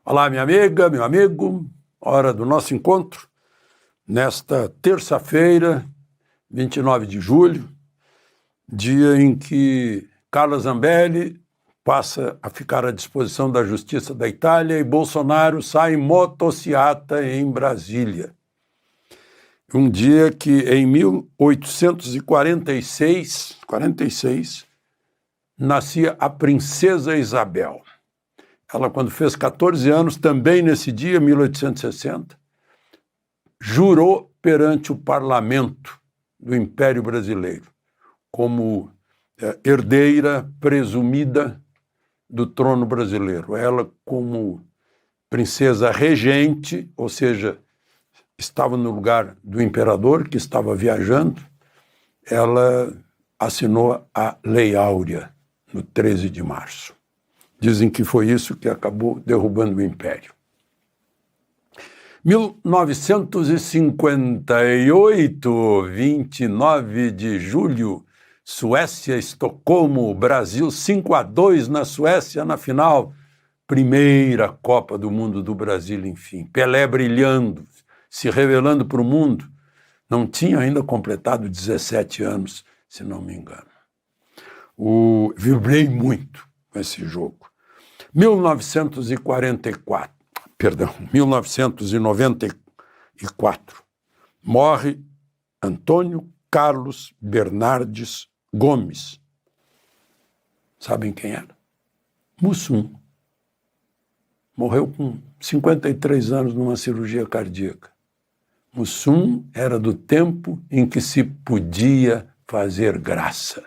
Olá, minha amiga, meu amigo, hora do nosso encontro, nesta terça-feira, 29 de julho, dia em que Carla Zambelli passa a ficar à disposição da Justiça da Itália e Bolsonaro sai em motociata em Brasília. Um dia que, em 1846, nascia a Princesa Isabel. Ela, quando fez 14 anos, também nesse dia, 1860, jurou perante o parlamento do Império Brasileiro como herdeira presumida do trono brasileiro. Ela, como princesa regente, ou seja, estava no lugar do imperador, que estava viajando, ela assinou a Lei Áurea, no 13 de março. Dizem que foi isso que acabou derrubando o Império. 1958, 29 de julho, Suécia, Estocolmo, Brasil 5-2 na Suécia na final. Primeira Copa do Mundo do Brasil, enfim. Pelé brilhando, se revelando para o mundo. Não tinha ainda completado 17 anos, se não me engano. Vibrei muito com esse jogo. 1994, morre Antônio Carlos Bernardes Gomes. Sabem quem era? Mussum. Morreu com 53 anos numa cirurgia cardíaca. Mussum era do tempo em que se podia fazer graça.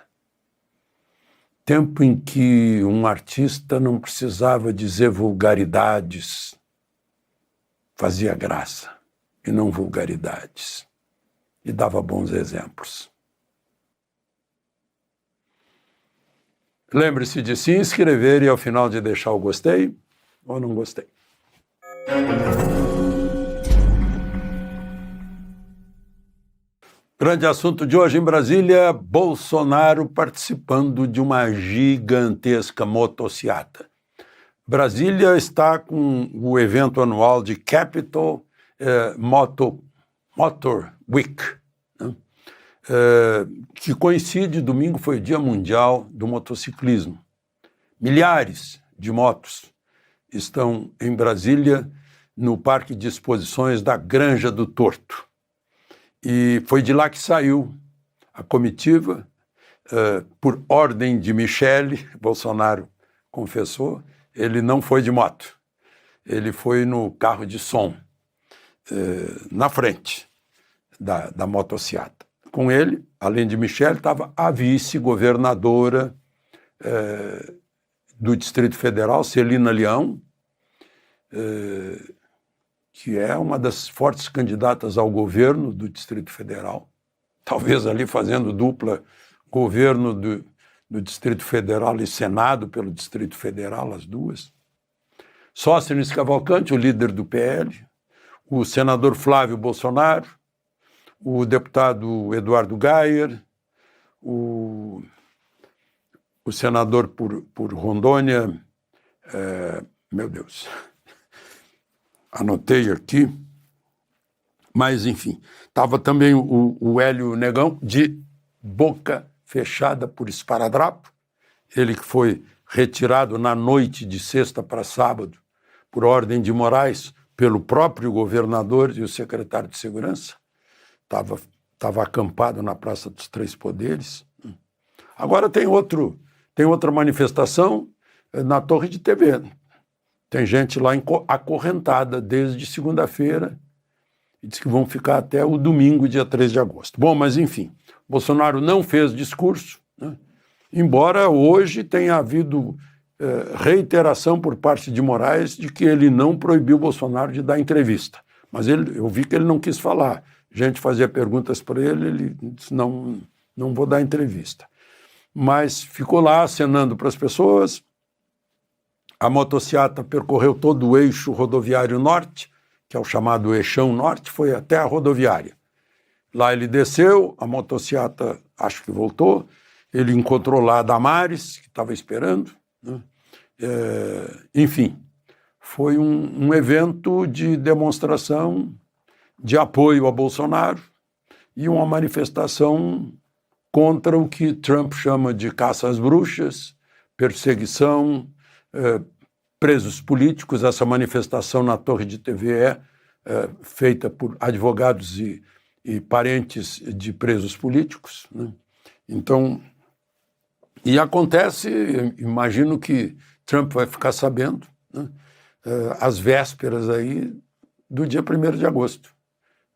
Tempo em que um artista não precisava dizer vulgaridades, fazia graça e não vulgaridades, e dava bons exemplos. Lembre-se de se inscrever e ao final de deixar o gostei ou não gostei. Grande assunto de hoje em Brasília, Bolsonaro participando de uma gigantesca motociata. Brasília está com o evento anual de Capital Motor Week, né? Que coincide, domingo foi o Dia Mundial do Motociclismo. Milhares de motos estão em Brasília, no Parque de Exposições da Granja do Torto. E foi de lá que saiu a comitiva, por ordem de Michele, Bolsonaro confessou, ele não foi de moto, ele foi no carro de som, na frente da motociata. Com ele, além de Michele, estava a vice-governadora do Distrito Federal, Celina Leão, que é uma das fortes candidatas ao governo do Distrito Federal, talvez ali fazendo dupla governo do Distrito Federal e Senado pelo Distrito Federal, as duas. Sóstenes Cavalcante, o líder do PL, o senador Flávio Bolsonaro, o deputado Eduardo Gayer, o senador por Rondônia, meu Deus... Anotei aqui, mas enfim, estava também o Hélio Negão, de boca fechada por esparadrapo, ele que foi retirado na noite de sexta para sábado, por ordem de Moraes, pelo próprio governador e o secretário de Segurança, estava acampado na Praça dos Três Poderes. Agora tem outra manifestação na Torre de TV. Tem gente lá acorrentada desde segunda-feira e diz que vão ficar até o domingo, dia 3 de agosto. Bom, mas enfim, Bolsonaro não fez discurso, né? Embora hoje tenha havido reiteração por parte de Moraes de que ele não proibiu Bolsonaro de dar entrevista. Mas eu vi que ele não quis falar. Gente fazia perguntas para ele disse, não vou dar entrevista. Mas ficou lá acenando para as pessoas. A motociata percorreu todo o eixo rodoviário norte, que é o chamado Eixão Norte, foi até a rodoviária. Lá ele desceu, a motociata acho que voltou, ele encontrou lá a Damares, que estava esperando, né? Enfim, foi um evento de demonstração de apoio a Bolsonaro e uma manifestação contra o que Trump chama de caça às bruxas, perseguição, presos políticos. Essa manifestação na Torre de TV é feita por advogados e parentes de presos políticos, né? Então, e acontece, imagino que Trump vai ficar sabendo, né, às vésperas aí do dia 1º de agosto,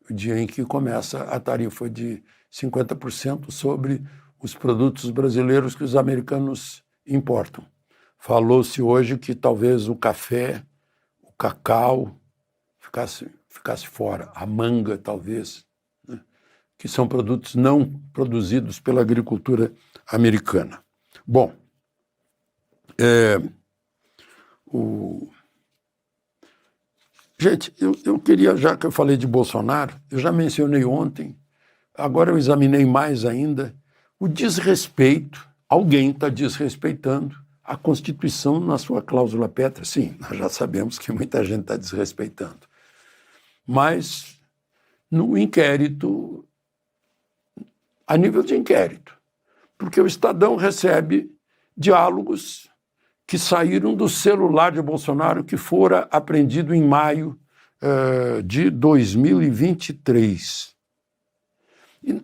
o dia em que começa a tarifa de 50% sobre os produtos brasileiros que os americanos importam. Falou-se hoje que talvez o café, o cacau ficasse fora, a manga talvez, né, que são produtos não produzidos pela agricultura americana. Bom, gente, eu queria, já que eu falei de Bolsonaro, eu já mencionei ontem, agora eu examinei mais ainda, o desrespeito, alguém está desrespeitando a Constituição na sua cláusula pétrea. Sim, nós já sabemos que muita gente está desrespeitando. Mas no inquérito, a nível de inquérito, porque o Estadão recebe diálogos que saíram do celular de Bolsonaro, que fora apreendido em maio de 2023.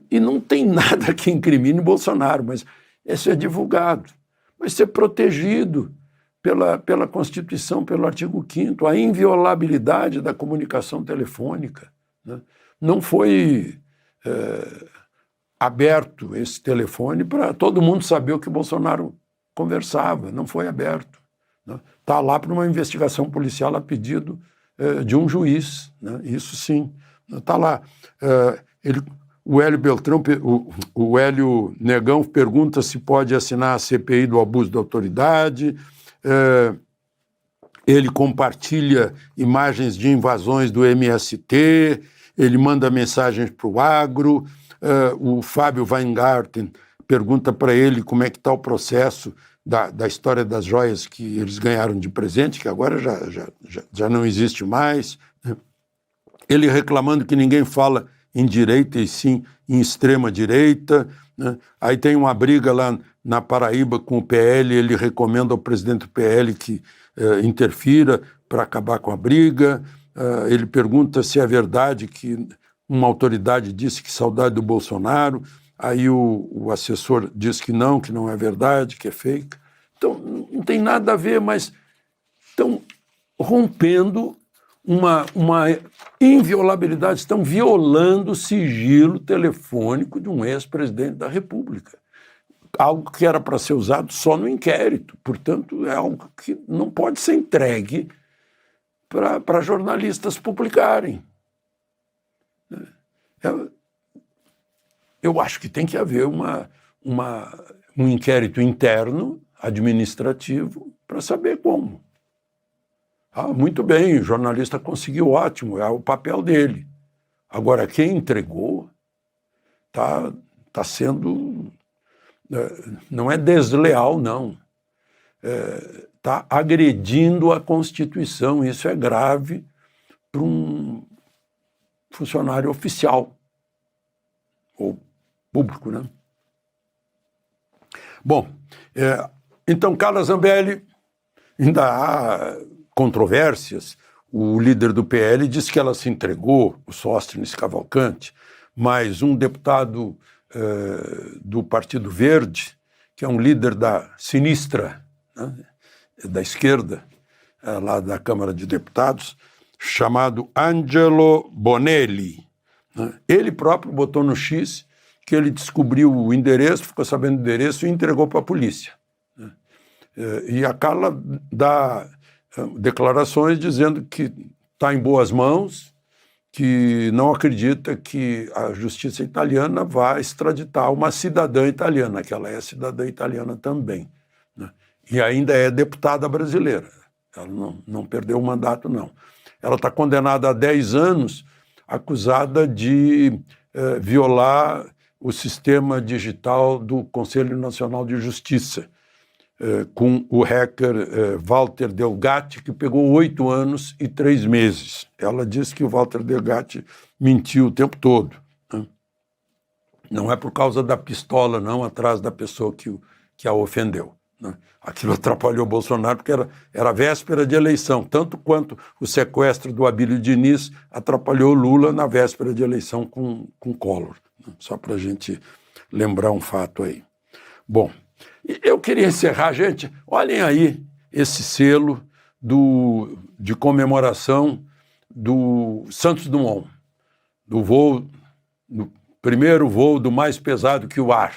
E não tem nada que incrimine Bolsonaro, mas isso é divulgado. Vai ser protegido pela Constituição, pelo artigo 5º, a inviolabilidade da comunicação telefônica, né? Não foi aberto esse telefone para todo mundo saber o que Bolsonaro conversava, não foi aberto, né? Está lá para uma investigação policial a pedido de um juiz, né? Isso sim, está lá. O Hélio Beltrão, o Hélio Negão pergunta se pode assinar a CPI do abuso da autoridade. Ele compartilha imagens de invasões do MST, ele manda mensagens para o agro. O Fábio Weingarten pergunta para ele como é que está o processo da história das joias que eles ganharam de presente, que agora já não existe mais. Ele reclamando que ninguém fala em direita e sim em extrema-direita, né? Aí tem uma briga lá na Paraíba com o PL, ele recomenda ao presidente do PL que interfira para acabar com a briga. Ele pergunta se é verdade que uma autoridade disse que saudade do Bolsonaro, aí o assessor diz que não é verdade, que é fake. Então, não tem nada a ver, mas estão rompendo uma inviolabilidade, estão violando o sigilo telefônico de um ex-presidente da República. Algo que era para ser usado só no inquérito. Portanto, é algo que não pode ser entregue para jornalistas publicarem. Eu acho que tem que haver um inquérito interno, administrativo, para saber como. Muito bem, o jornalista conseguiu, ótimo, é o papel dele. Agora, quem entregou está sendo... não é desleal, não. Está agredindo a Constituição. Isso é grave para um funcionário oficial ou público, né? Bom, então, Carla Zambelli, ainda há controvérsias. O líder do PL disse que ela se entregou, o Sóstenes Cavalcante, mas um deputado do Partido Verde, que é um líder da sinistra, né, da esquerda, lá da Câmara de Deputados, chamado Angelo Bonelli, né? Ele próprio botou no X que ele descobriu o endereço, ficou sabendo do endereço e entregou para a polícia, né? E a Carla dá declarações dizendo que está em boas mãos, que não acredita que a justiça italiana vá extraditar uma cidadã italiana, que ela é cidadã italiana também, né? E ainda é deputada brasileira. Ela não perdeu o mandato, não. Ela está condenada a 10 anos, acusada de violar o sistema digital do Conselho Nacional de Justiça. com o hacker Walter Delgatti, que pegou 8 anos e 3 meses. Ela disse que o Walter Delgatti mentiu o tempo todo, né? Não é por causa da pistola, não, atrás da pessoa que a ofendeu, né? Aquilo atrapalhou o Bolsonaro porque era véspera de eleição, tanto quanto o sequestro do Abílio Diniz atrapalhou Lula na véspera de eleição com Collor, né? Só para a gente lembrar um fato aí. Bom, eu queria encerrar, gente, olhem aí esse selo de comemoração do Santos Dumont, do primeiro voo do mais pesado que o ar.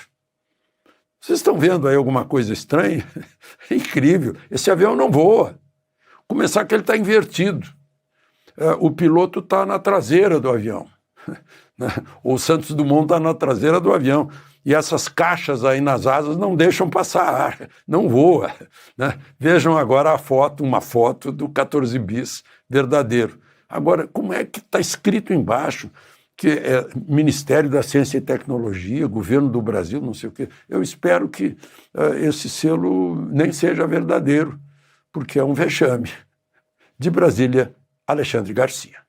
Vocês estão vendo aí alguma coisa estranha? É incrível, esse avião não voa. Começar que ele está invertido. O piloto está na traseira do avião. O Santos Dumont está na traseira do avião. E essas caixas aí nas asas não deixam passar ar, não voa, né? Vejam agora uma foto do 14 bis verdadeiro. Agora, como é que está escrito embaixo que é Ministério da Ciência e Tecnologia, Governo do Brasil, não sei o quê? Eu espero que esse selo nem seja verdadeiro, porque é um vexame. De Brasília, Alexandre Garcia.